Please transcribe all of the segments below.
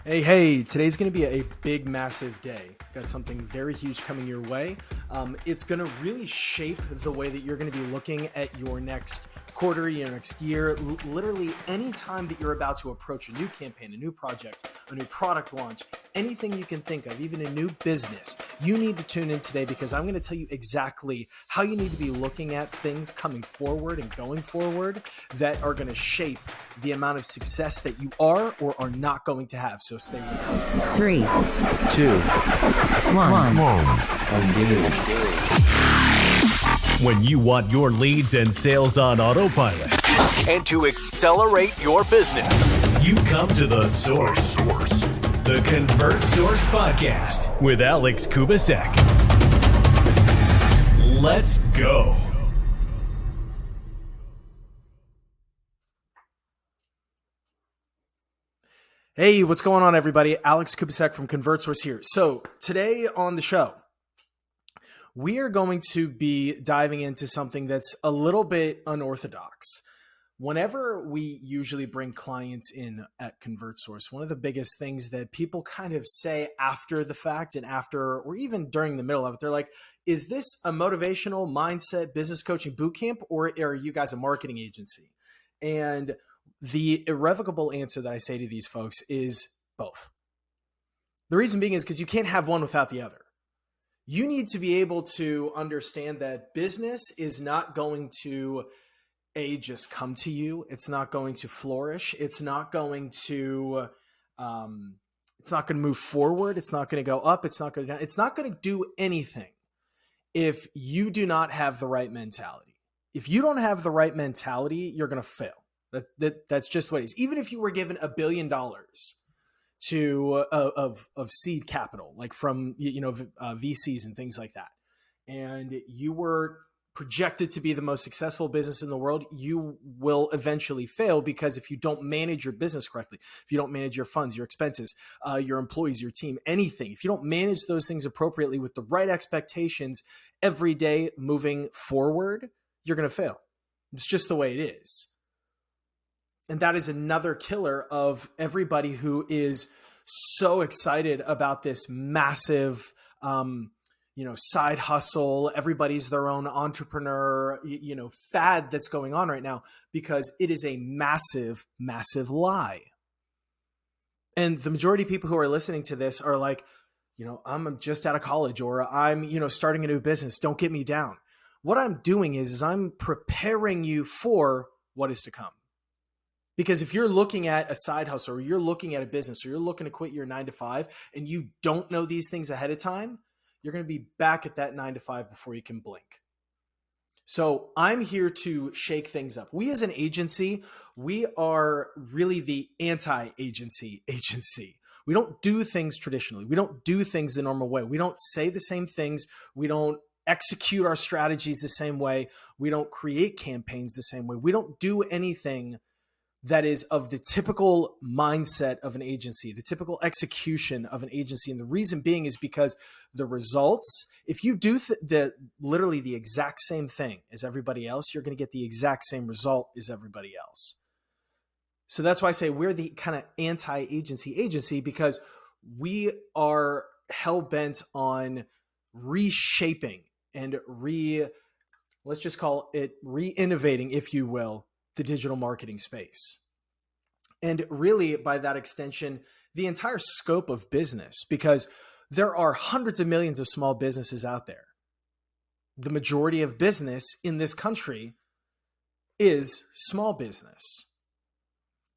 Hey, today's going to be a big, massive day. Got something very huge coming your way. It's going to really shape the way that you're going to be looking at your next quarter, your next year. Literally, any time that you're about to approach a new campaign, a new project, a new product launch, anything you can think of, even a new business, you need to tune in today because I'm going to tell you exactly how you need to be looking at things coming forward and going forward that are going to shape the amount of success that you are or are not going to have. So stay with me. 3, 2, 1. When you want your leads and sales on autopilot and to accelerate your business, you come to the source. The Convert Source Podcast with Alex Kubasek. Let's go. Hey, what's going on, everybody? Alex Kubasek from Convert Source here. So today on the show, we are going to be diving into something that's a little bit unorthodox. Whenever we usually bring clients in at Convert Source, one of the biggest things that people kind of say after the fact and after, or even during the middle of it, they're like, is this a motivational mindset business coaching bootcamp, or are you guys a marketing agency? And the irrevocable answer that I say to these folks is both. The reason being is because you can't have one without the other. You need to be able to understand that business is not going to just come to you. It's not going to flourish. It's not going to move forward. It's not going to go up. It's not going to do anything if you do not have the right mentality. If you don't have the right mentality, you're going to fail. That's just what it is. Even if you were given $1 billion to of seed capital, like from VCs and things like that, and you were projected to be the most successful business in the world, you will eventually fail, because if you don't manage your business correctly, if you don't manage your funds, your expenses, your employees, your team, anything, if you don't manage those things appropriately with the right expectations every day moving forward, you're going to fail. It's just the way it is. And that is another killer of everybody who is so excited about this massive, side hustle. Everybody's their own entrepreneur, fad that's going on right now, because it is a massive, massive lie. And the majority of people who are listening to this are like, I'm just out of college, or I'm, starting a new business. Don't get me down. What I'm doing is I'm preparing you for what is to come. Because if you're looking at a side hustle, or you're looking at a business, or you're looking to quit your 9-to-5, and you don't know these things ahead of time, you're going to be back at that 9-to-5 before you can blink. So I'm here to shake things up. We as an agency, we are really the anti-agency agency. We don't do things traditionally. We don't do things the normal way. We don't say the same things. We don't execute our strategies the same way. We don't create campaigns the same way. We don't do anything that is of the typical mindset of an agency, the typical execution of an agency. And the reason being is because the results, if you do literally the exact same thing as everybody else, you're going to get the exact same result as everybody else. So that's why I say we're the kind of anti-agency, because we are hell-bent on reshaping and let's just call it re-innovating, if you will, the digital marketing space. And really, by that extension, the entire scope of business, because there are hundreds of millions of small businesses out there. The majority of business in this country is small business.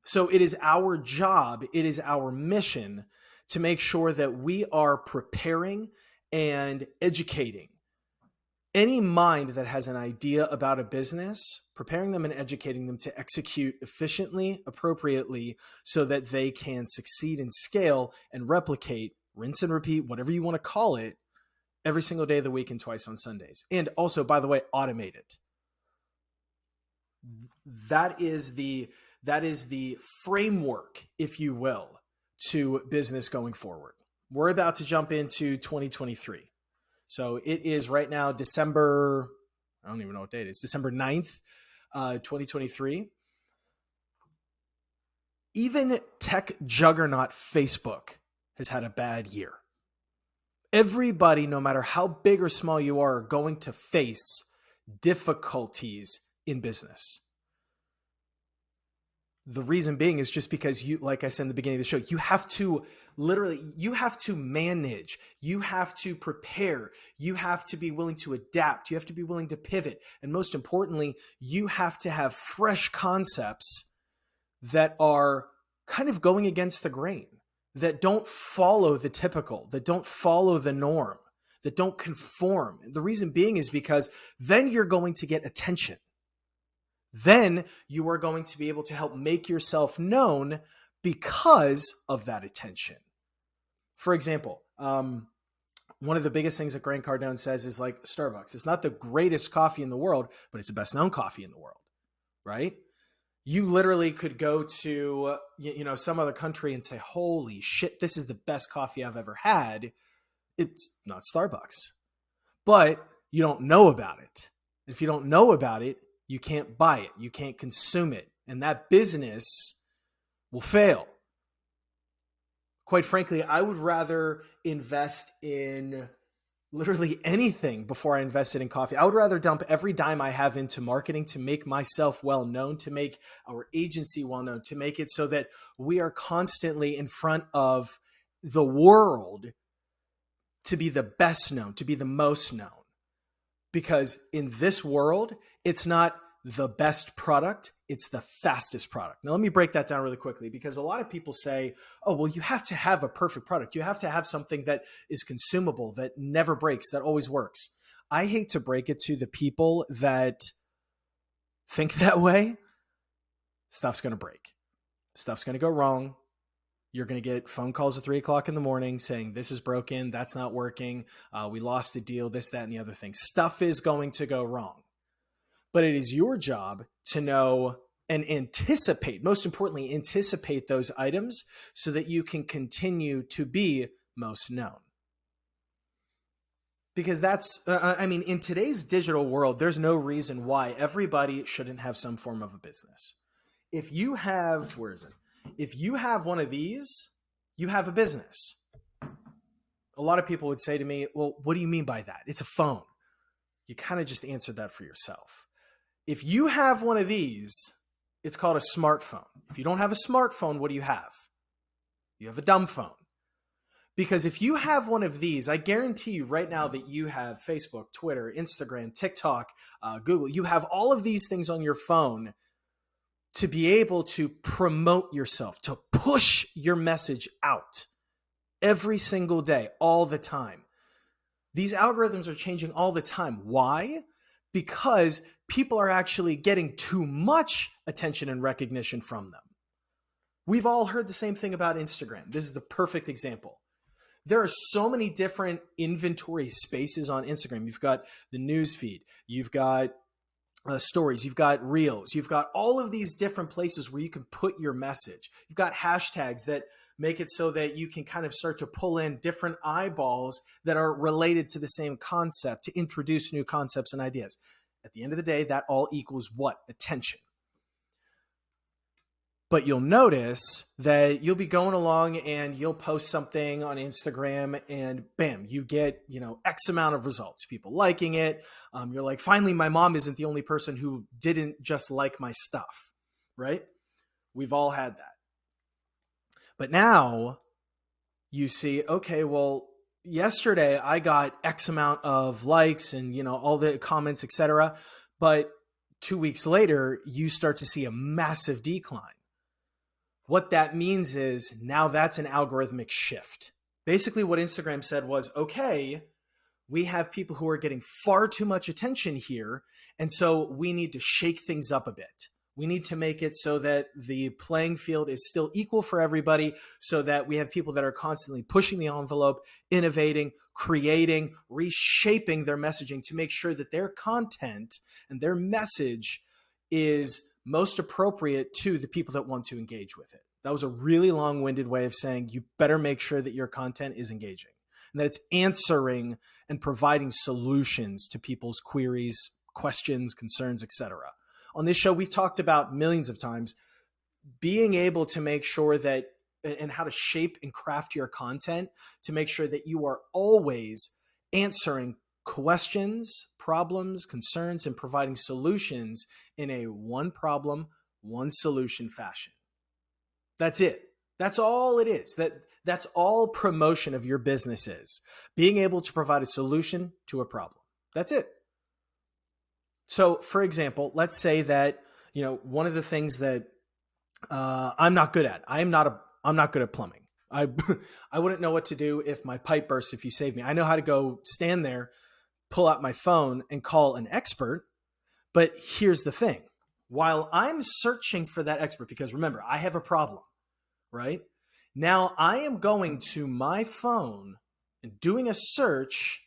So it is our job, it is our mission to make sure that we are preparing and educating any mind that has an idea about a business, preparing them and educating them to execute efficiently, appropriately, so that they can succeed and scale and replicate, rinse and repeat, whatever you want to call it, every single day of the week and twice on Sundays. And also, by the way, automate it. That is the framework, if you will, to business going forward. We're about to jump into 2023. So it is right now December, I don't even know what date it is, December 9th, 2023. Even tech juggernaut Facebook has had a bad year. Everybody, no matter how big or small you are going to face difficulties in business. The reason being is just because you, like I said in the beginning of the show, you have to manage, you have to prepare, you have to be willing to adapt, you have to be willing to pivot. And most importantly, you have to have fresh concepts that are kind of going against the grain, that don't follow the typical, that don't follow the norm, that don't conform. The reason being is because then you're going to get attention. Then you are going to be able to help make yourself known because of that attention. For example, one of the biggest things that Grant Cardone says is like Starbucks. It's not the greatest coffee in the world, but it's the best known coffee in the world, right? You literally could go to, some other country and say, holy shit, this is the best coffee I've ever had. It's not Starbucks, but you don't know about it. If you don't know about it, you can't buy it. You can't consume it. And that business will fail. Quite frankly, I would rather invest in literally anything before I invested in coffee. I would rather dump every dime I have into marketing to make myself well known, to make our agency well known, to make it so that we are constantly in front of the world to be the best known, to be the most known. Because in this world, it's not the best product, it's the fastest product. Now, let me break that down really quickly, because a lot of people say, oh, well, you have to have a perfect product. You have to have something that is consumable, that never breaks, that always works. I hate to break it to the people that think that way. Stuff's going to break. Stuff's going to go wrong. You're going to get phone calls at 3 o'clock in the morning saying, this is broken, that's not working, we lost a deal, this, that, and the other thing. Stuff is going to go wrong. But it is your job to know and anticipate, most importantly, anticipate those items so that you can continue to be most known. Because that's, in today's digital world, there's no reason why everybody shouldn't have some form of a business. If you have, if you have one of these, you have a business. A lot of people would say to me, well, what do you mean by that? It's a phone. You kind of just answered that for yourself. If you have one of these, it's called a smartphone. If you don't have a smartphone, what do you have? You have a dumb phone. Because if you have one of these, I guarantee you right now that you have Facebook, Twitter, Instagram, TikTok, Google. You have all of these things on your phone to be able to promote yourself, to push your message out every single day, all the time. These algorithms are changing all the time. Why? Because people are actually getting too much attention and recognition from them. We've all heard the same thing about Instagram. This is the perfect example. There are so many different inventory spaces on Instagram. You've got the news feed, you've got stories, you've got reels, you've got all of these different places where you can put your message. You've got hashtags that make it so that you can kind of start to pull in different eyeballs that are related to the same concept to introduce new concepts and ideas. At the end of the day, that all equals what? Attention. But you'll notice that you'll be going along and you'll post something on Instagram and bam, you get, X amount of results, people liking it. You're like, finally, my mom isn't the only person who didn't just like my stuff, right? We've all had that. But now you see, okay, well, yesterday I got X amount of likes and, all the comments, etc. But 2 weeks later, you start to see a massive decline. What that means is now that's an algorithmic shift. Basically, what Instagram said was, okay, we have people who are getting far too much attention here. And so we need to shake things up a bit. We need to make it so that the playing field is still equal for everybody, so that we have people that are constantly pushing the envelope, innovating, creating, reshaping their messaging to make sure that their content and their message is most appropriate to the people that want to engage with it. That was a really long-winded way of saying you better make sure that your content is engaging and that it's answering and providing solutions to people's queries, questions, concerns, etc. On this show, we've talked about millions of times being able to make sure that, and how to shape and craft your content to make sure that you are always answering questions, problems, concerns, and providing solutions in a one problem, one solution fashion. That's it. That's all it is. That's all promotion of your business is. Being able to provide a solution to a problem. That's it. So, for example, let's say that, one of the things that I'm not good at. I'm not good at plumbing. I wouldn't know what to do if my pipe bursts if you save me. I know how to go stand there, pull out my phone, and call an expert. But here's the thing. While I'm searching for that expert, because remember, I have a problem, right? Now I am going to my phone and doing a search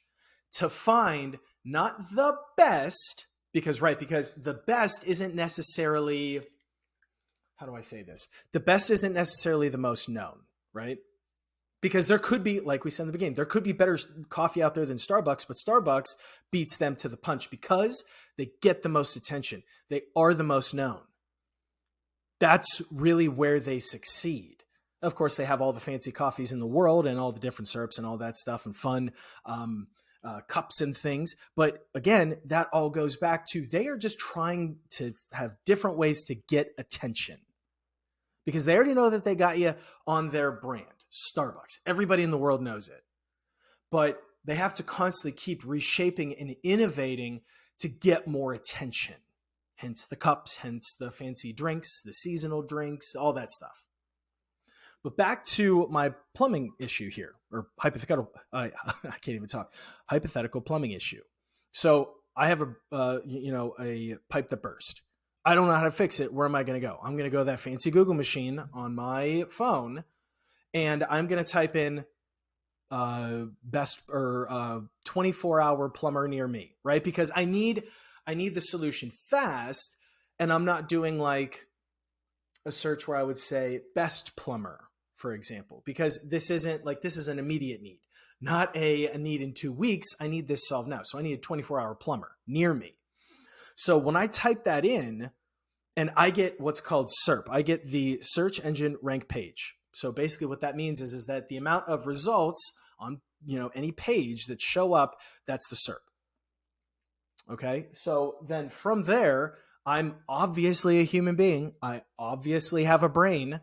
to find not the best, because the best isn't necessarily, how do I say this? The best isn't necessarily the most known, right? Because there could be, like we said in the beginning, there could be better coffee out there than Starbucks, but Starbucks beats them to the punch because they get the most attention. They are the most known. That's really where they succeed. Of course, they have all the fancy coffees in the world and all the different syrups and all that stuff and fun cups and things. But again, that all goes back to they are just trying to have different ways to get attention because they already know that they got you on their brand, Starbucks. Everybody in the world knows it. But they have to constantly keep reshaping and innovating to get more attention. Hence the cups, hence the fancy drinks, the seasonal drinks, all that stuff. But back to my plumbing issue here, or hypothetical, I can't even talk, hypothetical plumbing issue. So I have a pipe that burst. I don't know how to fix it. Where am I going to go? I'm going to go to that fancy Google machine on my phone, and I'm going to type in best or 24-hour plumber near me, right? Because I need the solution fast, and I'm not doing like a search where I would say best plumber, for example, because this is an immediate need, not a need in 2 weeks. I need this solved now. So I need a 24-hour plumber near me. So when I type that in and I get what's called SERP, I get the search engine rank page. So basically what that means is that the amount of results on, any page that show up, that's the SERP. Okay. So then from there, I'm obviously a human being. I obviously have a brain.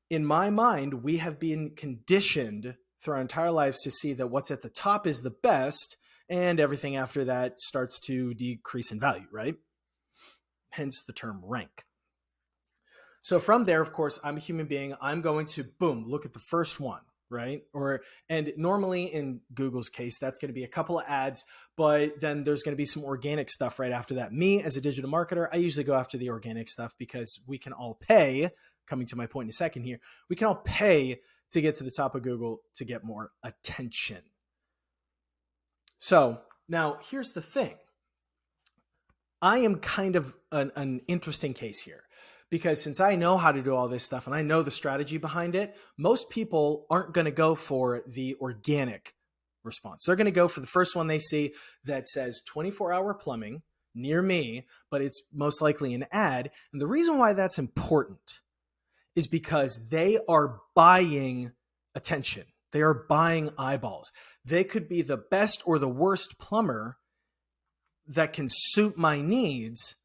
In my mind, we have been conditioned through our entire lives to see that what's at the top is the best and everything after that starts to decrease in value, right? Hence the term rank. So from there, of course, I'm a human being. I'm going to, boom, look at the first one, right? And normally in Google's case, that's going to be a couple of ads, but then there's going to be some organic stuff right after that. Me as a digital marketer, I usually go after the organic stuff because we can all pay, coming to my point in a second here, we can all pay to get to the top of Google to get more attention. So now here's the thing. I am kind of an interesting case here because since I know how to do all this stuff and I know the strategy behind it, most people aren't going to go for the organic response. They're going to go for the first one they see that says 24-hour plumbing near me, but it's most likely an ad. And the reason why that's important is because they are buying attention. They are buying eyeballs. They could be the best or the worst plumber that can suit my needs,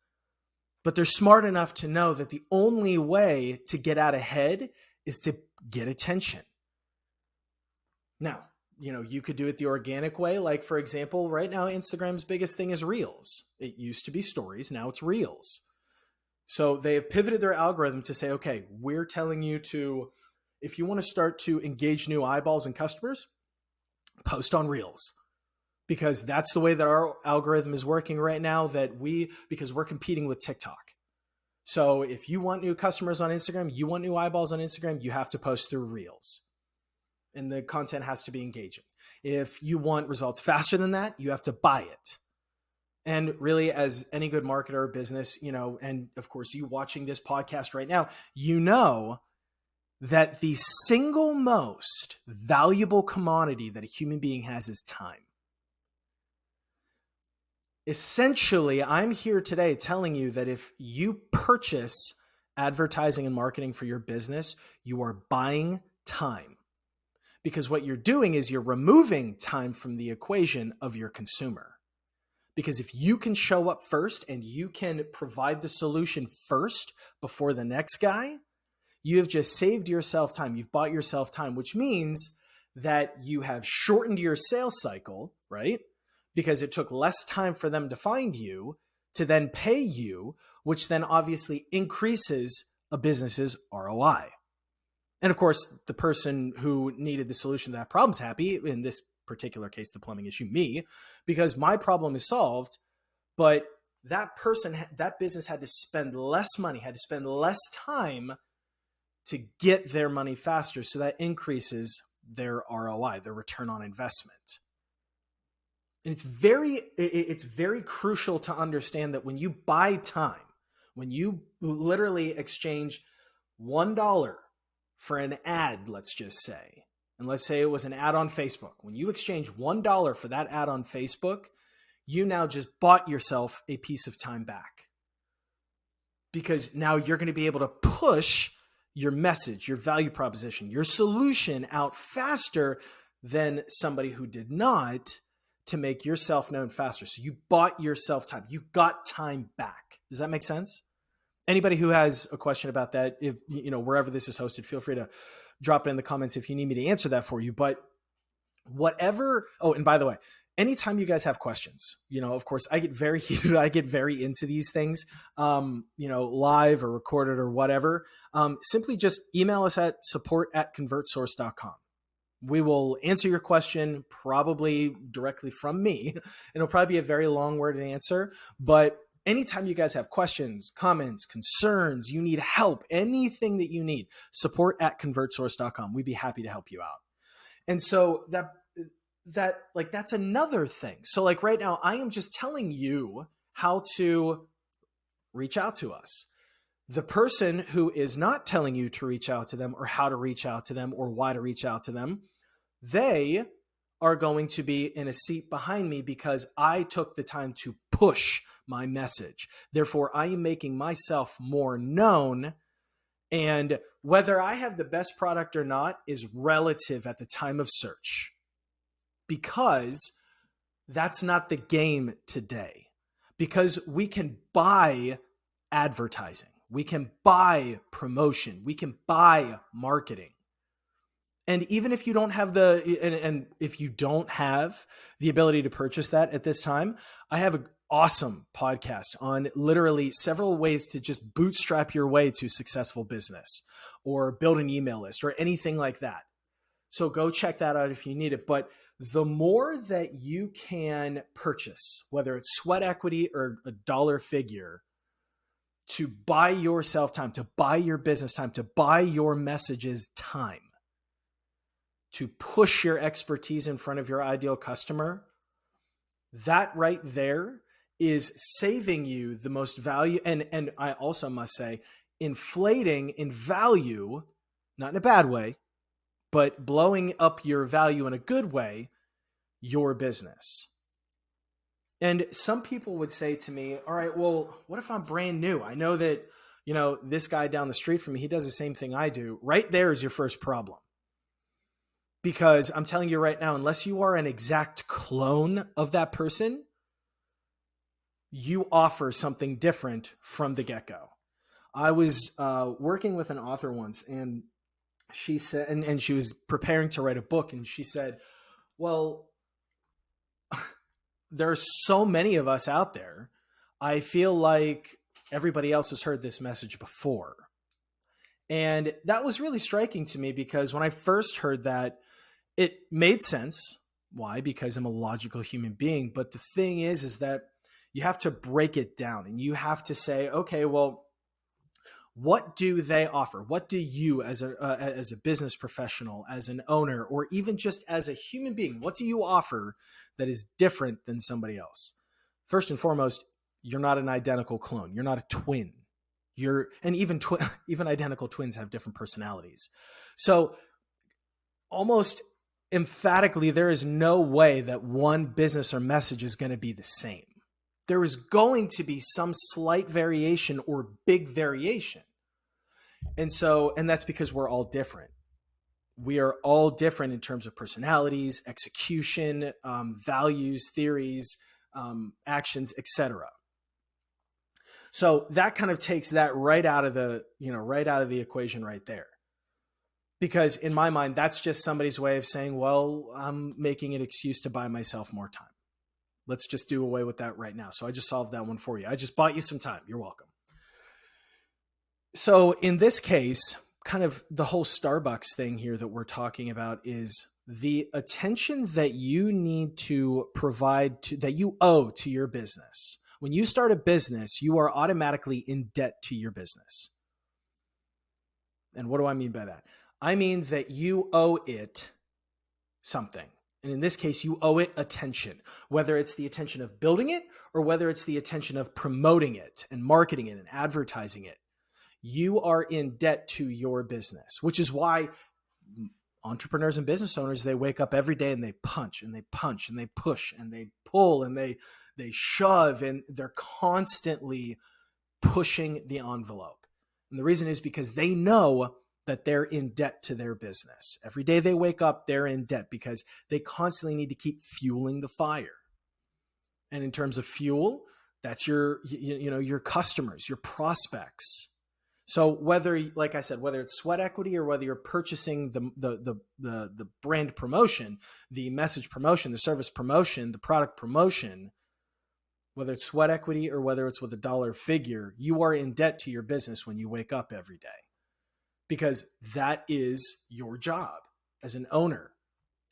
but they're smart enough to know that the only way to get out ahead is to get attention. Now, you could do it the organic way. Like, for example, right now, Instagram's biggest thing is Reels. It used to be Stories. Now it's Reels. So they have pivoted their algorithm to say, okay, we're telling you to, if you want to start to engage new eyeballs and customers, post on Reels. Because that's the way that our algorithm is working right now, because we're competing with TikTok. So if you want new customers on Instagram, you want new eyeballs on Instagram, you have to post through Reels. And the content has to be engaging. If you want results faster than that, you have to buy it. And really, as any good marketer or business, and of course you watching this podcast right now, that the single most valuable commodity that a human being has is time. Essentially, I'm here today telling you that if you purchase advertising and marketing for your business, you are buying time. Because what you're doing is you're removing time from the equation of your consumer. Because if you can show up first and you can provide the solution first before the next guy, you have just saved yourself time. You've bought yourself time, which means that you have shortened your sales cycle, right? Because it took less time for them to find you to then pay you, which then obviously increases a business's ROI. And of course, the person who needed the solution to that problem's happy. In this particular case, the plumbing issue, me, because my problem is solved. But that person, that business had to spend less money, had to spend less time to get their money faster. So that increases their ROI, their return on investment. And it's very crucial to understand that when you buy time, when you literally exchange $1 for an ad, let's just say, and let's say it was an ad on Facebook. When you exchange $1 for that ad on Facebook, you now just bought yourself a piece of time back. Because now you're going to be able to push your message, your value proposition, your solution out faster than somebody who did not, to make yourself known faster. So you bought yourself time. You got time back. Does that make sense? Anybody who has a question about that, if wherever this is hosted, feel free to drop it in the comments if you need me to answer that for you. But whatever. Oh, and by the way, anytime you guys have questions, of course, I get very heated. I get very into these things, live or recorded or whatever. Simply just email us at support@convertsource.com. We will answer your question probably directly from me. It'll probably be a very long-worded answer, but anytime you guys have questions, comments, concerns, you need help, anything that you need, support@convertsource.com. We'd be happy to help you out. And so that's another thing. So like right now, I am just telling you how to reach out to us. The person who is not telling you to reach out to them or how to reach out to them or why to reach out to them, they are going to be in a seat behind me because I took the time to push my message. Therefore, I am making myself more known. And whether I have the best product or not is relative at the time of search, because that's not the game today. Because we can buy advertising. We can buy promotion. We can buy marketing. And even if you don't have and if you don't have the ability to purchase that at this time, I have an awesome podcast on literally several ways to just bootstrap your way to successful business or build an email list or anything like that. So go check that out if you need it. But the more that you can purchase, whether it's sweat equity or a dollar figure, to buy yourself time, to buy your business time, to buy your messages time, to push your expertise in front of your ideal customer, that right there is saving you the most value. And I also must say, inflating in value, not in a bad way, but blowing up your value in a good way, your business. And some people would say to me, all right, well, what if I'm brand new? I know that, this guy down the street from me, he does the same thing I do. Right there is your first problem. Because I'm telling you right now, unless you are an exact clone of that person, you offer something different from the get-go. I was working with an author once, and she said, and she was preparing to write a book, and she said, well, there are so many of us out there. I feel like everybody else has heard this message before. And that was really striking to me, because when I first heard that, it made sense. Why? Because I'm a logical human being. But the thing is that you have to break it down, and you have to say, okay, well, what do they offer? What do you as a business professional, as an owner, or even just as a human being, what do you offer that is different than somebody else? First and foremost, you're not an identical clone. You're not a twin. Even identical twins have different personalities. So almost emphatically, there is no way that one business or message is going to be the same. There is going to be some slight variation or big variation. And that's because we're all different. We are all different in terms of personalities, execution, values, theories, actions, etc. So that kind of takes that right out of the, right out of the equation right there. Because in my mind, that's just somebody's way of saying, well, I'm making an excuse to buy myself more time. Let's just do away with that right now. So I just solved that one for you. I just bought you some time. You're welcome. So in this case, kind of the whole Starbucks thing here that we're talking about is the attention that you need to provide that you owe to your business. When you start a business, you are automatically in debt to your business. And what do I mean by that? I mean that you owe it something. And in this case, you owe it attention, whether it's the attention of building it or whether it's the attention of promoting it and marketing it and advertising it. You are in debt to your business, which is why entrepreneurs and business owners, they wake up every day and they punch and they punch and they push and they pull and they shove, and they're constantly pushing the envelope. And the reason is because they know that they're in debt to their business. Every day they wake up, they're in debt because they constantly need to keep fueling the fire. And in terms of fuel, that's your customers, your prospects. So whether, like I said, whether it's sweat equity or whether you're purchasing the brand promotion, the message promotion, the service promotion, the product promotion, whether it's sweat equity or whether it's with a dollar figure, you are in debt to your business when you wake up every day. Because that is your job as an owner,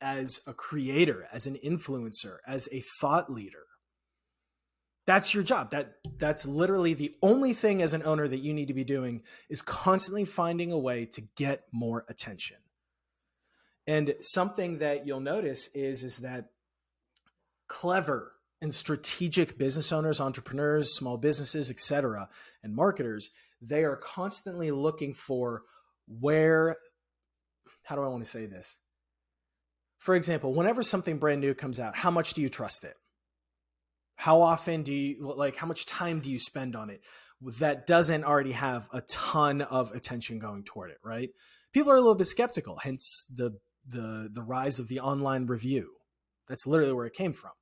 as a creator, as an influencer, as a thought leader. That's your job. That's literally the only thing as an owner that you need to be doing, is constantly finding a way to get more attention. And something that you'll notice is that clever and strategic business owners, entrepreneurs, small businesses, etc., and marketers, they are constantly looking for how do I want to say this? For example, whenever something brand new comes out, how much do you trust it? How often how much time do you spend on it that doesn't already have a ton of attention going toward it, right? People are a little bit skeptical, hence the rise of the online review. That's literally where it came from.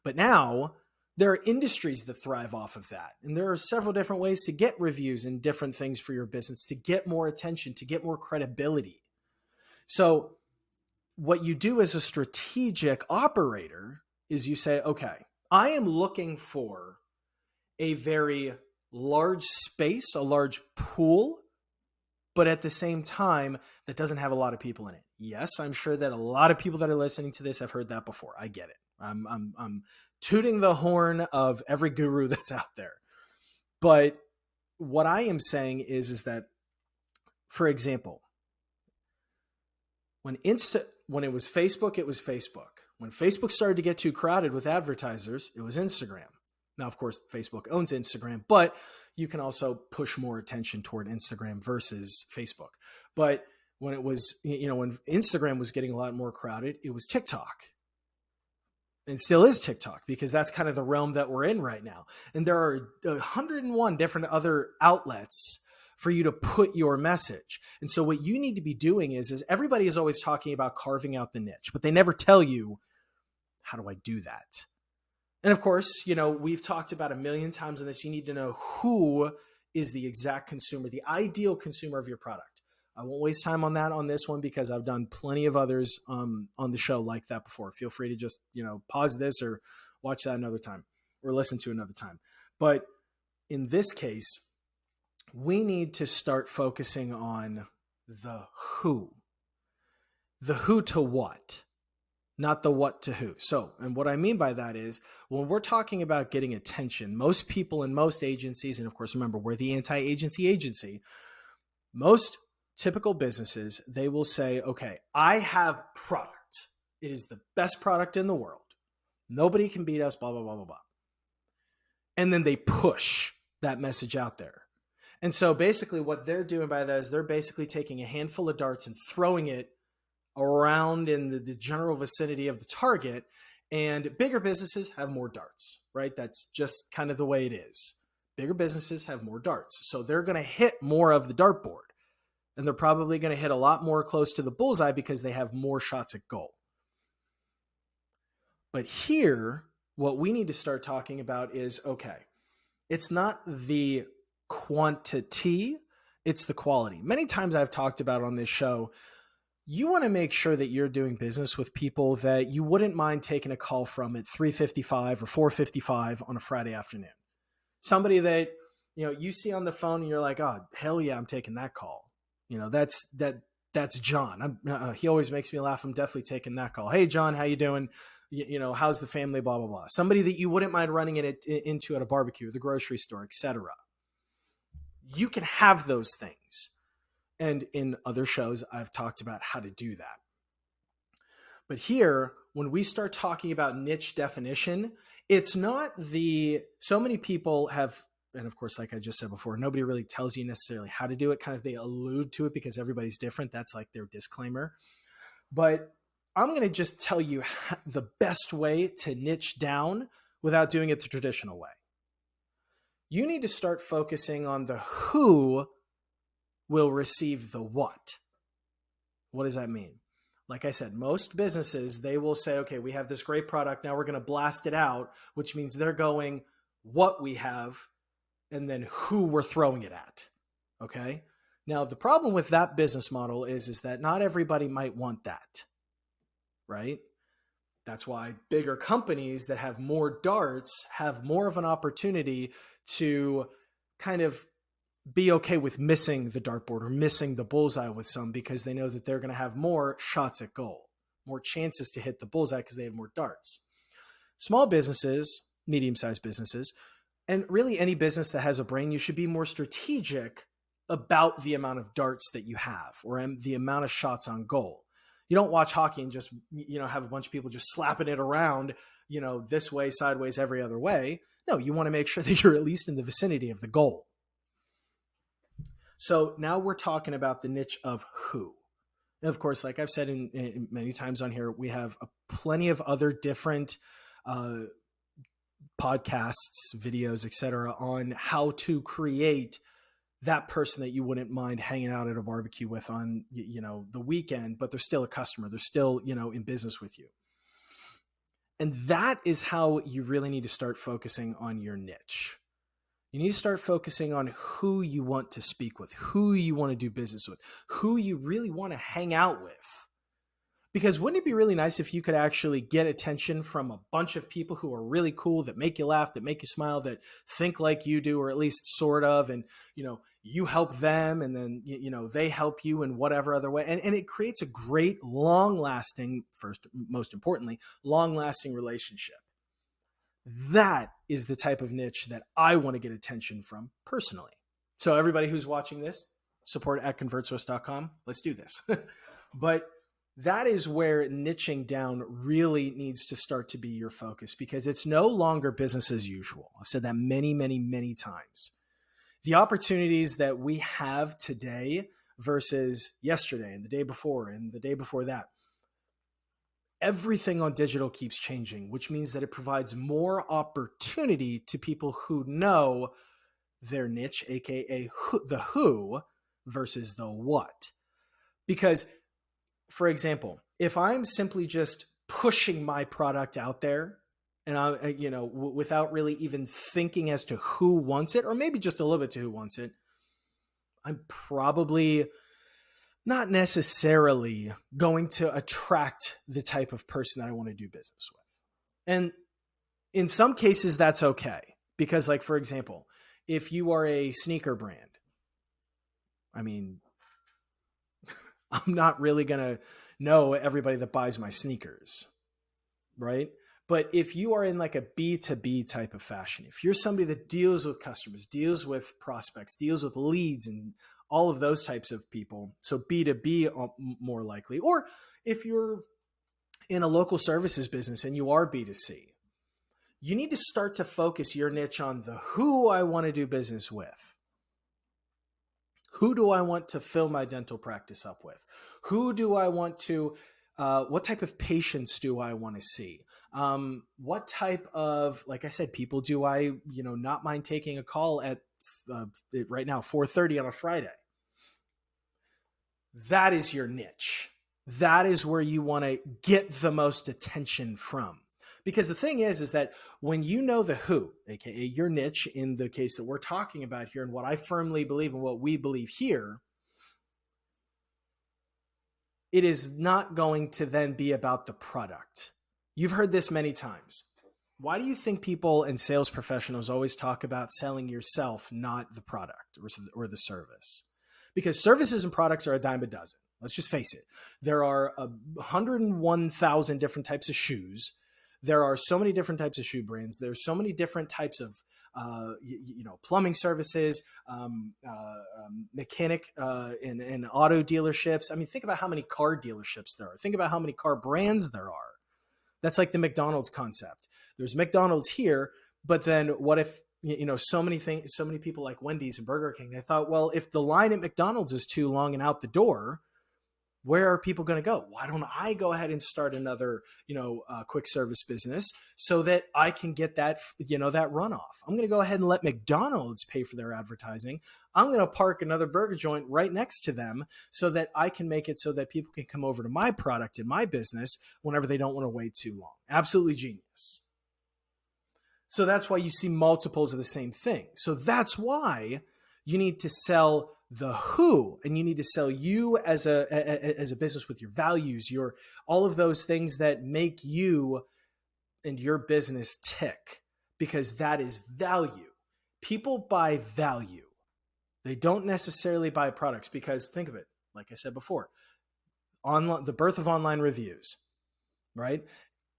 But now there are industries that thrive off of that. And there are several different ways to get reviews and different things for your business to get more attention, to get more credibility. So what you do as a strategic operator is you say, okay, I am looking for a very large space, a large pool, but at the same time, that doesn't have a lot of people in it. Yes, I'm sure that a lot of people that are listening to this have heard that before. I get it. I'm tooting the horn of every guru that's out there. But what I am saying is that, for example, when it was Facebook, it was Facebook. When Facebook started to get too crowded with advertisers, it was Instagram. Now, of course, Facebook owns Instagram, but you can also push more attention toward Instagram versus Facebook. But when it was, when Instagram was getting a lot more crowded, it was TikTok. And still is TikTok, because that's kind of the realm that we're in right now. And there are 101 different other outlets for you to put your message. And so what you need to be doing is everybody is always talking about carving out the niche, but they never tell you, how do I do that? And of course, we've talked about a million times on this. You need to know who is the exact consumer, the ideal consumer of your product. I won't waste time on that on this one, because I've done plenty of others on the show like that before. Feel free to just, pause this or watch that another time or listen to another time. But in this case, we need to start focusing on the who to what, not the what to who. So, and what I mean by that is, when we're talking about getting attention, most people in most agencies, and of course, remember, we're the anti-agency agency, most typical businesses, they will say, okay, I have product. It is the best product in the world. Nobody can beat us, blah, blah, blah, blah, blah. And then they push that message out there. And so basically what they're doing by that is they're basically taking a handful of darts and throwing it around in the general vicinity of the target. And bigger businesses have more darts, right? That's just kind of the way it is. Bigger businesses have more darts. So they're going to hit more of the dartboard. And they're probably going to hit a lot more close to the bullseye because they have more shots at goal. But here, what we need to start talking about is, okay, it's not the quantity, it's the quality. Many times I've talked about on this show, you want to make sure that you're doing business with people that you wouldn't mind taking a call from at 3:55 or 4:55 on a Friday afternoon. Somebody that, you see on the phone and you're like, oh, hell yeah, I'm taking that call. That's John. He always makes me laugh. I'm definitely taking that call. Hey, John, how you doing? How's the family? Blah, blah, blah. Somebody that you wouldn't mind running into at a barbecue, the grocery store, etc. You can have those things. And in other shows, I've talked about how to do that. But here, when we start talking about niche definition, it's not so many people have, and of course, like I just said before, nobody really tells you necessarily how to do it. Kind of they allude to it because everybody's different. That's like their disclaimer. But I'm going to just tell you the best way to niche down without doing it the traditional way. You need to start focusing on the who will receive the what. What does that mean? Like I said, most businesses, they will say, okay, we have this great product. Now we're going to blast it out, which means they're going what we have and then who we're throwing it at. Okay. Now the problem with that business model is that not everybody might want that, right? That's why bigger companies that have more darts have more of an opportunity to kind of be okay with missing the dartboard or missing the bullseye with some, because they know that they're going to have more shots at goal, more chances to hit the bullseye because they have more darts. Small businesses, medium-sized businesses, and really any business that has a brain, you should be more strategic about the amount of darts that you have or the amount of shots on goal. You don't watch hockey and just, have a bunch of people just slapping it around, this way, sideways, every other way. No, you want to make sure that you're at least in the vicinity of the goal. So now we're talking about the niche of who. And of course, like I've said in many times on here, we have plenty of other different podcasts, videos, etc., on how to create that person that you wouldn't mind hanging out at a barbecue with on, the weekend, but they're still a customer. They're still, in business with you. And that is how you really need to start focusing on your niche. You need to start focusing on who you want to speak with, who you want to do business with, who you really want to hang out with. Because wouldn't it be really nice if you could actually get attention from a bunch of people who are really cool, that make you laugh, that make you smile, that think like you do, or at least sort of, and, you help them and then, they help you in whatever other way. And it creates a great, long-lasting, most importantly, long-lasting relationship. That is the type of niche that I want to get attention from personally. So everybody who's watching this, support at convertsource.com. Let's do this. But that is where niching down really needs to start to be your focus, because it's no longer business as usual. I've said that many, many, many times. The opportunities that we have today versus yesterday and the day before and the day before that, everything on digital keeps changing, which means that it provides more opportunity to people who know their niche, aka the who versus the what. Because, for example, if I'm simply just pushing my product out there and without really even thinking as to who wants it, or maybe just a little bit to who wants it, I'm probably not necessarily going to attract the type of person that I want to do business with. And in some cases, that's okay. Because, like, for example, if you are a sneaker brand, I'm not really going to know everybody that buys my sneakers, right? But if you are in like a B2B type of fashion, if you're somebody that deals with customers, deals with prospects, deals with leads and all of those types of people, so B2B more likely, or if you're in a local services business and you are B2C, you need to start to focus your niche on the who I want to do business with. Who do I want to fill my dental practice up with? Who do I want to, what type of patients do I want to see? What type of, like I said, people do I, not mind taking a call at right now, 4:30 on a Friday? that is your niche. That is where you want to get the most attention from. Because the thing is that when you know the who, aka your niche in the case that we're talking about here, and what I firmly believe and what we believe here, it is not going to then be about the product. You've heard this many times. Why do you think people and sales professionals always talk about selling yourself, not the product or the service? Because services and products are a dime a dozen. Let's just face it. There are 101,000 different types of shoes. There are so many different types of shoe brands. There's so many different types of plumbing services, mechanic and auto dealerships. I mean, think about how many car dealerships there are. Think about how many car brands there are. That's like the McDonald's concept. There's McDonald's here, but then what if, so many people like Wendy's and Burger King, they thought, well, if the line at McDonald's is too long and out the door, where are people going to go? Why don't I go ahead and start another, quick service business so that I can get that, that runoff? I'm going to go ahead and let McDonald's pay for their advertising. I'm going to park another burger joint right next to them so that I can make it so that people can come over to my product in my business whenever they don't want to wait too long. Absolutely genius. So that's why you see multiples of the same thing. So that's why you need to sell the who, and you need to sell you as a business with your values, your all of those things that make you and your business tick, because that is value. People buy value. They don't necessarily buy products, because think of it, like I said before, the birth of online reviews, right?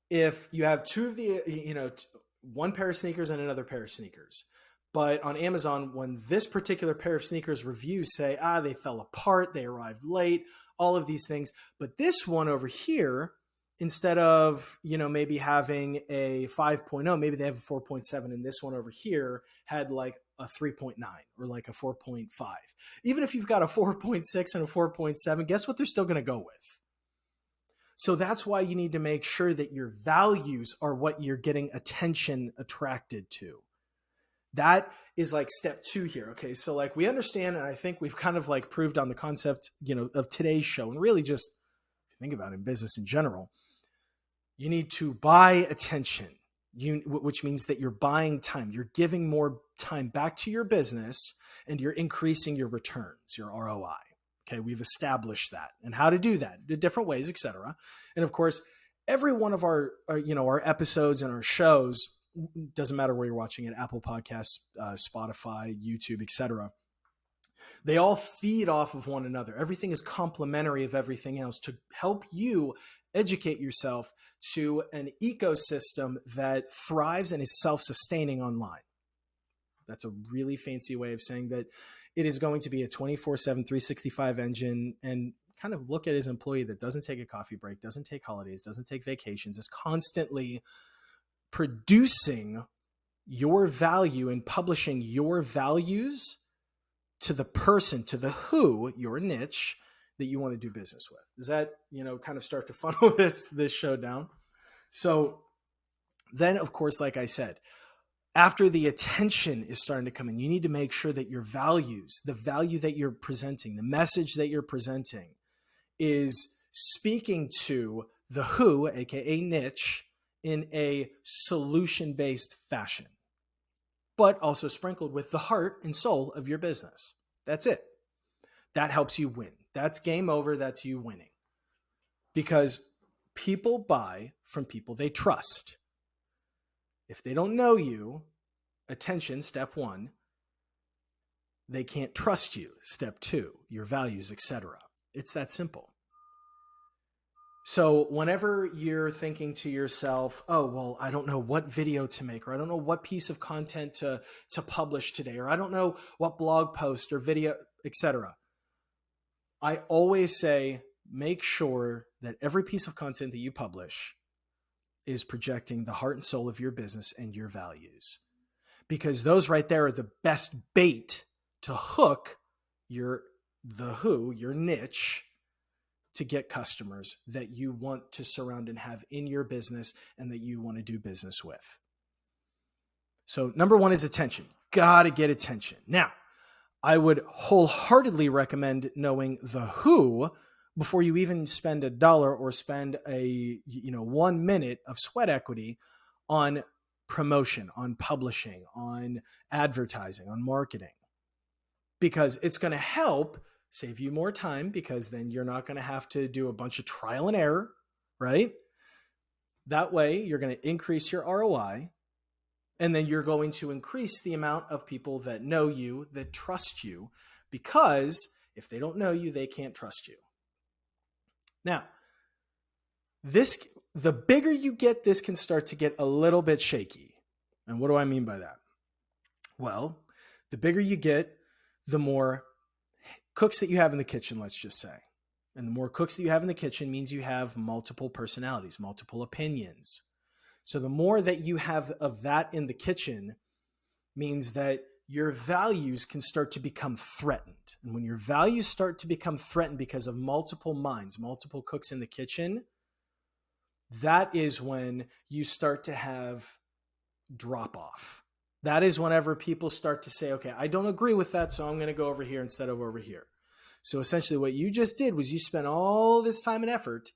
If you have two of the, one pair of sneakers and another pair of sneakers, but on Amazon, when this particular pair of sneakers reviews say, they fell apart, they arrived late, all of these things. But this one over here, instead of, maybe having a 5.0, maybe they have a 4.7. And this one over here had like a 3.9 or like a 4.5. Even if you've got a 4.6 and a 4.7, guess what they're still going to go with? So that's why you need to make sure that your values are what you're getting attention attracted to. That is like step 2 here. Okay. So like we understand, and I think we've kind of like proved on the concept, of today's show, and really just if you think about it in business in general, you need to buy attention, which means that you're buying time. You're giving more time back to your business and you're increasing your returns, your ROI. Okay. We've established that and how to do that in different ways, etc. And of course, every one of our episodes and our shows, doesn't matter where you're watching it, Apple Podcasts, Spotify, YouTube, etc. They all feed off of one another. Everything is complementary of everything else to help you educate yourself to an ecosystem that thrives and is self-sustaining online. That's a really fancy way of saying that it is going to be a 24/7, 365 engine, and kind of look at his employee that doesn't take a coffee break, doesn't take holidays, doesn't take vacations, is constantly producing your value and publishing your values to the person, to the who, your niche that you want to do business with. Does that, kind of start to funnel this show down? So then, of course, like I said, after the attention is starting to come in, you need to make sure that your values, the value that you're presenting, the message that you're presenting is speaking to the who, aka niche, in a solution-based fashion, but also sprinkled with the heart and soul of your business. That's it. That helps you win. That's game over. That's you winning. Because people buy from people they trust. If they don't know you, attention, step 1, they can't trust you, step 2, your values, etc. It's that simple. So whenever you're thinking to yourself, oh, well, I don't know what video to make, or I don't know what piece of content to publish today, or I don't know what blog post or video, etc. I always say, make sure that every piece of content that you publish is projecting the heart and soul of your business and your values, because those right there are the best bait to hook your niche, to get customers that you want to surround and have in your business and that you want to do business with. So number 1 is attention. Got to get attention. Now, I would wholeheartedly recommend knowing the who before you even spend $1 or spend 1 minute of sweat equity on promotion, on publishing, on advertising, on marketing, because it's going to help save you more time, because then you're not going to have to do a bunch of trial and error, right? That way you're going to increase your ROI, and then you're going to increase the amount of people that know you, that trust you, because if they don't know you, they can't trust you. Now, the bigger you get, this can start to get a little bit shaky. And what do I mean by that? Well, the bigger you get, the more cooks that you have in the kitchen, let's just say. And the more cooks that you have in the kitchen means you have multiple personalities, multiple opinions. So the more that you have of that in the kitchen means that your values can start to become threatened. And when your values start to become threatened because of multiple minds, multiple cooks in the kitchen, that is when you start to have drop off. That is whenever people start to say, okay, I don't agree with that, so I'm going to go over here instead of over here. So essentially what you just did was you spent all this time and effort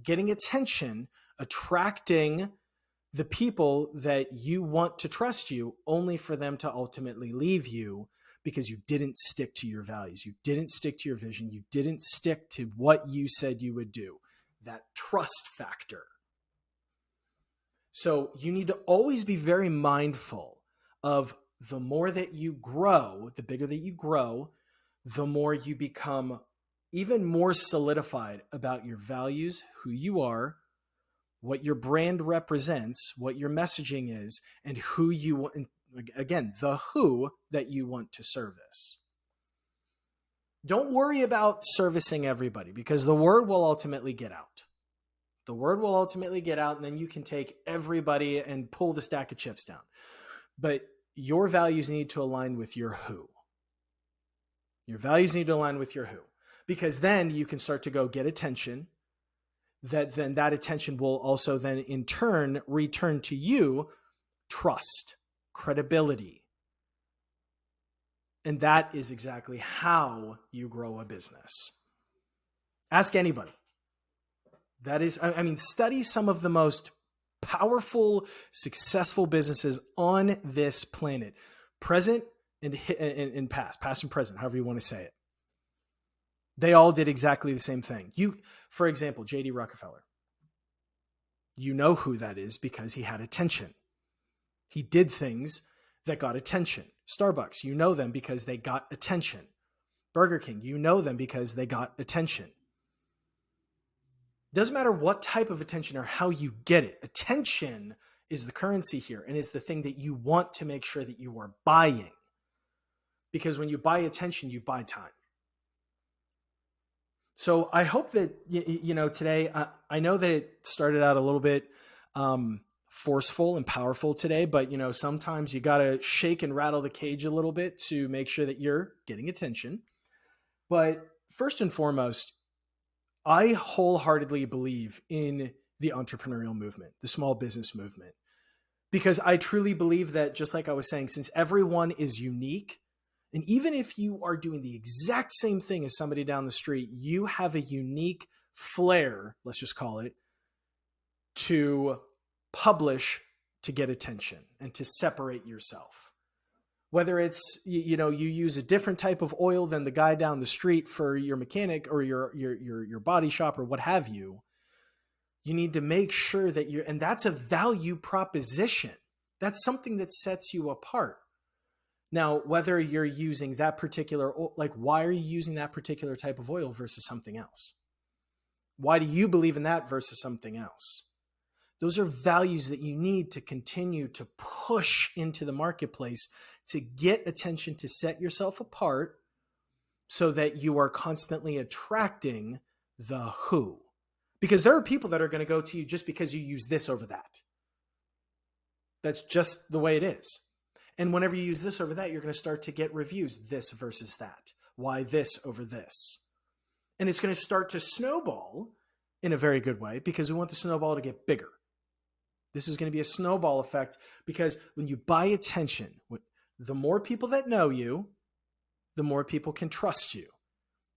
getting attention, attracting the people that you want to trust you, only for them to ultimately leave you because you didn't stick to your values. You didn't stick to your vision. You didn't stick to what you said you would do. That trust factor. So you need to always be very mindful of the more that you grow, the bigger that you grow, the more you become even more solidified about your values, who you are, what your brand represents, what your messaging is, and who you want, again, the who that you want to service. Don't worry about servicing everybody, because the word will ultimately get out. The word will ultimately get out, and then you can take everybody and pull the stack of chips down. But your values need to align with your who. Your values need to align with your who, because then you can start to go get attention. That attention will also then in turn return to you trust, credibility. And that is exactly how you grow a business. Ask anybody. That is, study some of the most powerful, successful businesses on this planet, present and past and present, however you want to say it. They all did exactly the same thing. For example, J.D. Rockefeller. You know who that is because he had attention. He did things that got attention. Starbucks, you know them because they got attention. Burger King, you know them because they got attention. Doesn't matter what type of attention or how you get it. Attention is the currency here, and is the thing that you want to make sure that you are buying. Because when you buy attention, you buy time. So I hope that, today, I know that it started out a little bit forceful and powerful today, but, sometimes you got to shake and rattle the cage a little bit to make sure that you're getting attention. But first and foremost, I wholeheartedly believe in the entrepreneurial movement, the small business movement, because I truly believe that, just like I was saying, since everyone is unique, and even if you are doing the exact same thing as somebody down the street, you have a unique flair, let's just call it, to publish to get attention and to separate yourself. Whether it's, you use a different type of oil than the guy down the street for your mechanic or your body shop or what have you, you need to make sure that and that's a value proposition. That's something that sets you apart. Now, whether you're using that particular, why are you using that particular type of oil versus something else? Why do you believe in that versus something else? Those are values that you need to continue to push into the marketplace to get attention, to set yourself apart so that you are constantly attracting the who. Because there are people that are going to go to you just because you use this over that. That's just the way it is. And whenever you use this over that, you're going to start to get reviews, this versus that. Why this over this? And it's going to start to snowball in a very good way, because we want the snowball to get bigger. This is going to be a snowball effect, because when you buy attention, the more people that know you, the more people can trust you.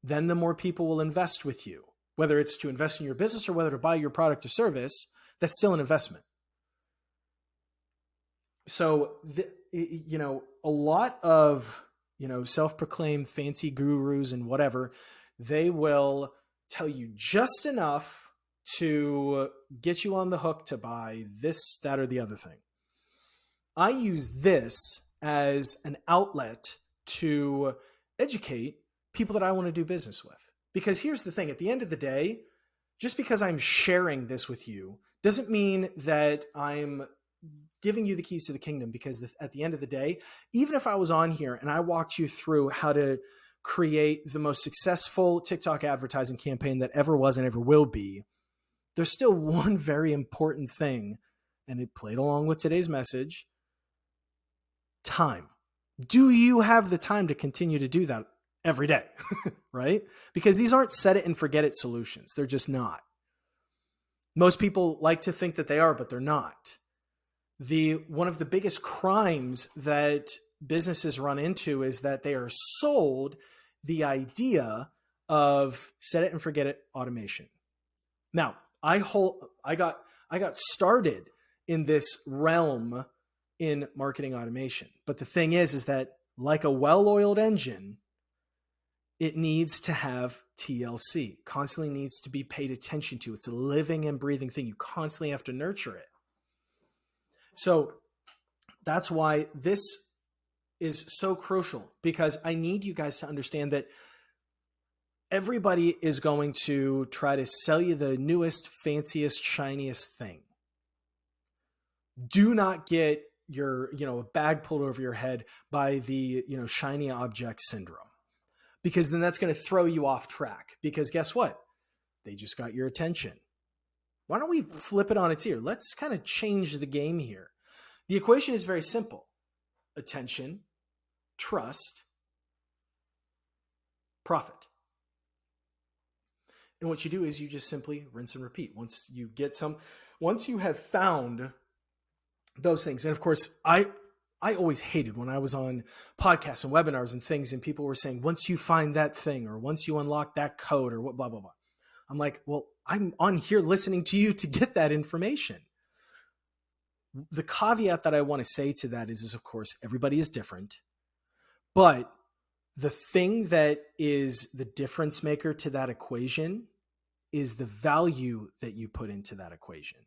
Then the more people will invest with you. Whether it's to invest in your business or whether to buy your product or service, that's still an investment. So, a lot of, self-proclaimed fancy gurus and whatever, they will tell you just enough to get you on the hook to buy this, that, or the other thing. I use this as an outlet to educate people that I want to do business with. Because here's the thing, at the end of the day, just because I'm sharing this with you doesn't mean that I'm giving you the keys to the kingdom, because at the end of the day, even if I was on here and I walked you through how to create the most successful TikTok advertising campaign that ever was and ever will be, there's still one very important thing, and it played along with today's message: time. Do you have the time to continue to do that every day? Right? Because these aren't set it and forget it solutions. They're just not. Most people like to think that they are, but they're not. One of the biggest crimes that businesses run into is that they are sold the idea of set it and forget it automation. Now, I got started in this realm in marketing automation. But the thing is that like a well-oiled engine, it needs to have TLC, constantly needs to be paid attention to. It's a living and breathing thing. You constantly have to nurture it. So that's why this is so crucial, because I need you guys to understand that everybody is going to try to sell you the newest, fanciest, shiniest thing. Do not get your, a bag pulled over your head by the, shiny object syndrome, because then that's going to throw you off track, because guess what? They just got your attention. Why don't we flip it on its ear? Let's kind of change the game here. The equation is very simple: attention, trust, profit. And what you do is you just simply rinse and repeat. Once you have found those things. And of course, I always hated when I was on podcasts and webinars and things, and people were saying, once you find that thing, or once you unlock that code, or what, blah, blah, blah. I'm like, well, I'm on here listening to you to get that information. The caveat that I want to say to that is of course, everybody is different. But the thing that is the difference maker to that equation is the value that you put into that equation.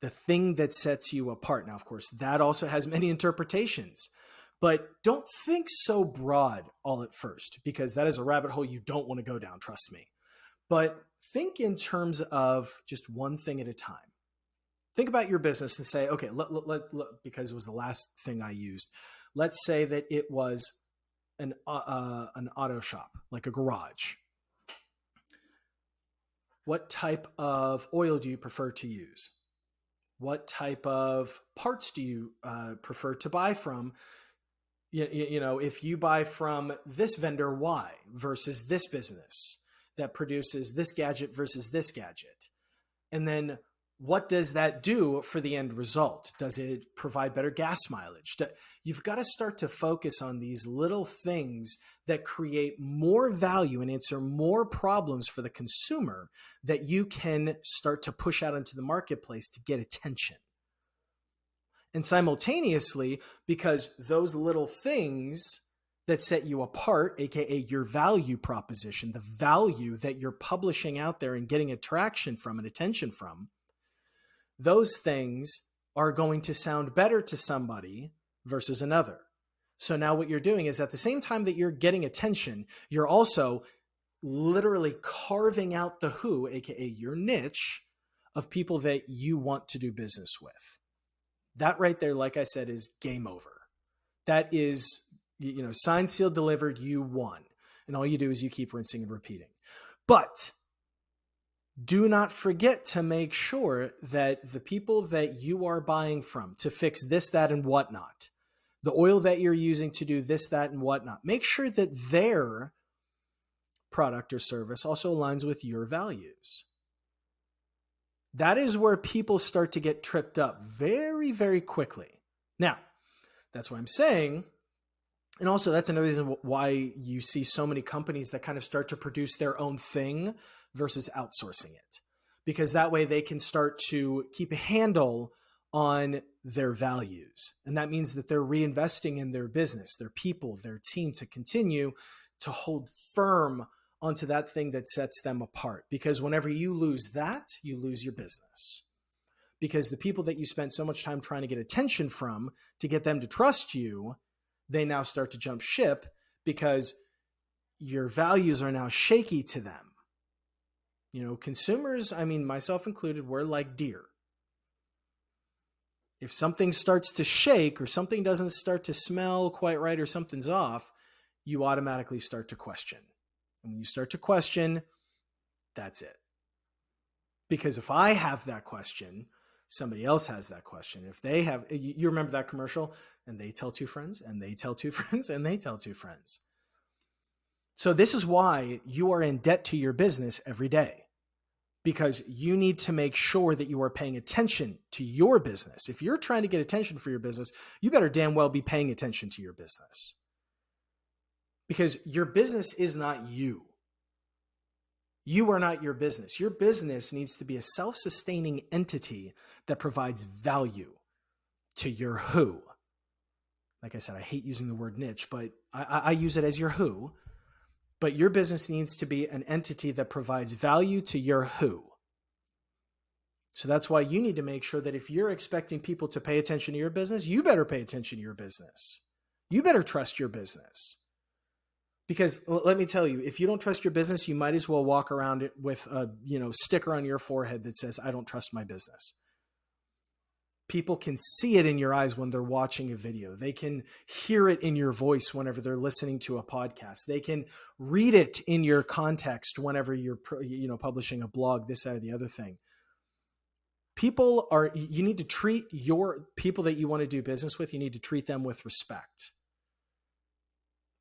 The thing that sets you apart. Now, of course, that also has many interpretations, but don't think so broad all at first, because that is a rabbit hole you don't want to go down, trust me. But think in terms of just one thing at a time. Think about your business and say, okay, because it was the last thing I used. Let's say that it was an auto shop, like a garage. What type of oil do you prefer to use? What type of parts do you prefer to buy from? If you buy from this vendor, why, versus this business that produces this gadget versus this gadget? And then what does that do for the end result? Does it provide better gas mileage? You've got to start to focus on these little things that create more value and answer more problems for the consumer that you can start to push out into the marketplace to get attention. And simultaneously, because those little things that set you apart, aka your value proposition, the value that you're publishing out there and getting attraction from and attention from, those things are going to sound better to somebody versus another. So now what you're doing is, at the same time that you're getting attention, you're also literally carving out the who, aka your niche, of people that you want to do business with. That right there, like I said, is game over. That is, signed, sealed, delivered, you won. And all you do is you keep rinsing and repeating. But do not forget to make sure that the people that you are buying from to fix this, that, and whatnot, the oil that you're using to do this, that, and whatnot, make sure that their product or service also aligns with your values. That is where people start to get tripped up very, very quickly. Now, that's why I'm saying And also, that's another reason why you see so many companies that kind of start to produce their own thing versus outsourcing it, because that way they can start to keep a handle on their values. And that means that they're reinvesting in their business, their people, their team, to continue to hold firm onto that thing that sets them apart. Because whenever you lose that, you lose your business. Because the people that you spent so much time trying to get attention from to get them to trust you, they now start to jump ship because your values are now shaky to them. You know, consumers, I mean, myself included, we're like deer. If something starts to shake or something doesn't start to smell quite right or something's off, you automatically start to question. And when you start to question, that's it. Because if I have that question, somebody else has that question. If they have, you remember that commercial, and they tell two friends, and they tell two friends, and they tell two friends. So this is why you are in debt to your business every day, because you need to make sure that you are paying attention to your business. If you're trying to get attention for your business, you better damn well be paying attention to your business, because your business is not you. You are not your business. Your business needs to be a self-sustaining entity that provides value to your who. Like I said, I hate using the word niche, but I use it as your who. But your business needs to be an entity that provides value to your who. So that's why you need to make sure that if you're expecting people to pay attention to your business, you better pay attention to your business. You better trust your business. Because let me tell you, if you don't trust your business, you might as well walk around with a sticker on your forehead that says, "I don't trust my business." People can see it in your eyes when they're watching a video. They can hear it in your voice whenever they're listening to a podcast. They can read it in your context whenever you're publishing a blog, this, that, or the other thing. You need to treat your people that you want to do business with, you need to treat them with respect.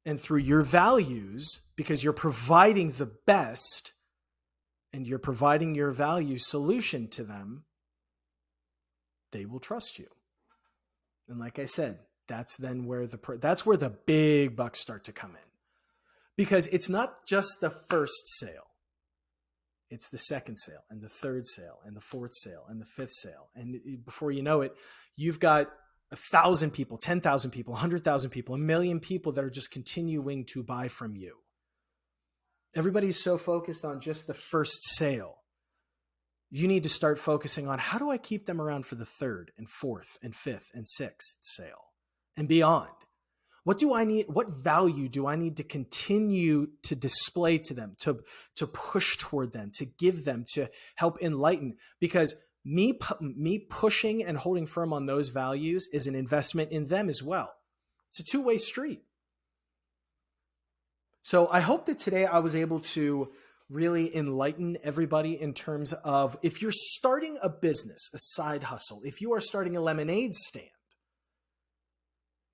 And through your values, because you're providing the best and you're providing your value solution to them, they will trust you. And like I said, that's where the big bucks start to come in. Because it's not just the first sale. It's the second sale and the third sale and the fourth sale and the fifth sale. And before you know it, you've got 1,000 people, 10,000 people, 100,000 people, 1,000,000 people that are just continuing to buy from you. Everybody's so focused on just the first sale. You need to start focusing on, how do I keep them around for the third and fourth and fifth and sixth sale and beyond? What do I need? What value do I need to continue to display to them, to push toward them, to give them, to help enlighten? Because me pushing and holding firm on those values is an investment in them as well. It's a two-way street. So I hope that today I was able to really enlighten everybody in terms of, if you're starting a business, a side hustle, if you are starting a lemonade stand,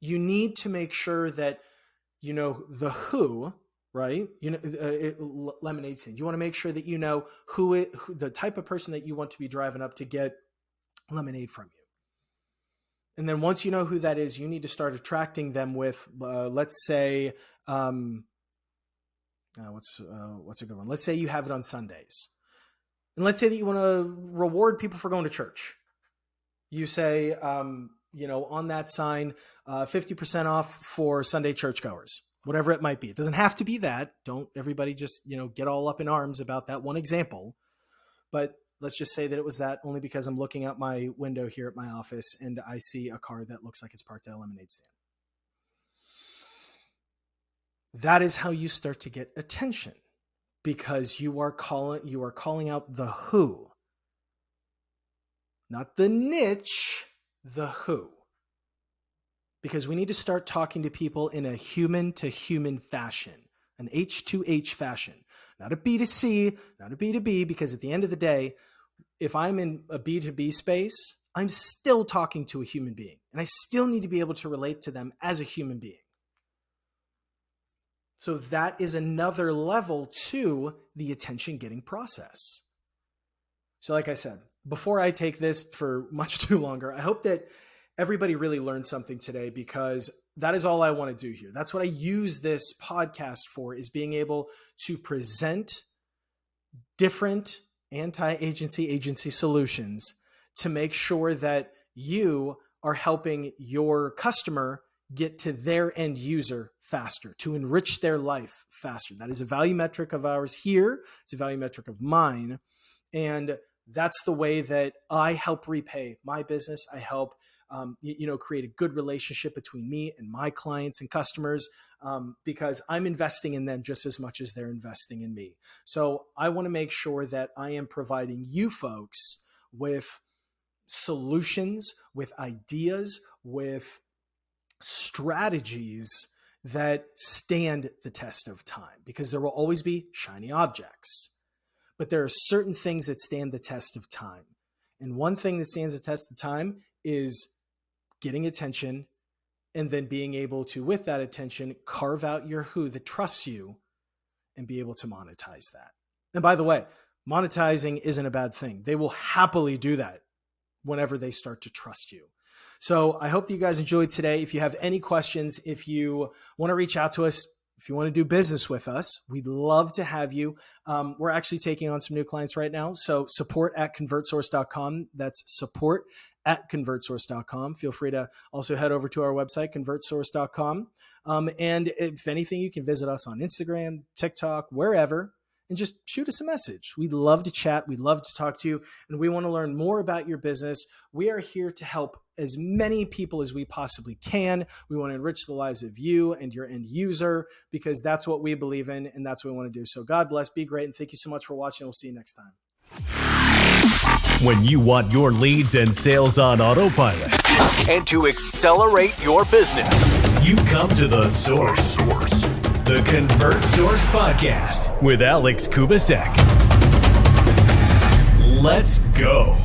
you need to make sure that you know the who, right? Lemonade stand. You want to make sure that you know who the type of person that you want to be driving up to get lemonade from you. And then once you know who that is, you need to start attracting them with, let's say, what's a good one? Let's say you have it on Sundays. And let's say that you want to reward people for going to church. You say, on that sign, 50% off for Sunday churchgoers, whatever it might be. It doesn't have to be that. Don't everybody just, get all up in arms about that one example. But let's just say that it was that, only because I'm looking out my window here at my office and I see a car that looks like it's parked at a lemonade stand. That is how you start to get attention, because you are calling out the who, not the niche, the who. Because we need to start talking to people in a human to human fashion, an H2H fashion, not a B2C, not a B2B, because at the end of the day, if I'm in a B2B space, I'm still talking to a human being, and I still need to be able to relate to them as a human being. So that is another level to the attention getting process. So like I said, before I take this for much too longer, I hope that everybody really learned something today, because that is all I want to do here. That's what I use this podcast for, is being able to present different agency solutions to make sure that you are helping your customer get to their end user faster, to enrich their life faster. That is a value metric of ours here. It's a value metric of mine. And that's the way that I help repay my business. I help create a good relationship between me and my clients and customers, because I'm investing in them just as much as they're investing in me. So I want to make sure that I am providing you folks with solutions, with ideas, with strategies that stand the test of time, because there will always be shiny objects, but there are certain things that stand the test of time. And one thing that stands the test of time is getting attention, and then being able to, with that attention, carve out your who that trusts you and be able to monetize that. And by the way, monetizing isn't a bad thing. They will happily do that whenever they start to trust you. So I hope that you guys enjoyed today. If you have any questions, if you want to reach out to us, if you want to do business with us, we'd love to have you. We're actually taking on some new clients right now. So support@convertsource.com. That's support@convertsource.com. Feel free to also head over to our website, convertsource.com. And if anything, you can visit us on Instagram, TikTok, wherever, and just shoot us a message. We'd love to chat. We'd love to talk to you. And we want to learn more about your business. We are here to help as many people as we possibly can. We want to enrich the lives of you and your end user, because that's what we believe in, and that's what we want to do. So God bless, be great, and thank you so much for watching. We'll see you next time. When you want your leads and sales on autopilot and to accelerate your business, you come to The Source. The Convert Source Podcast with Alex Kubasek. Let's go.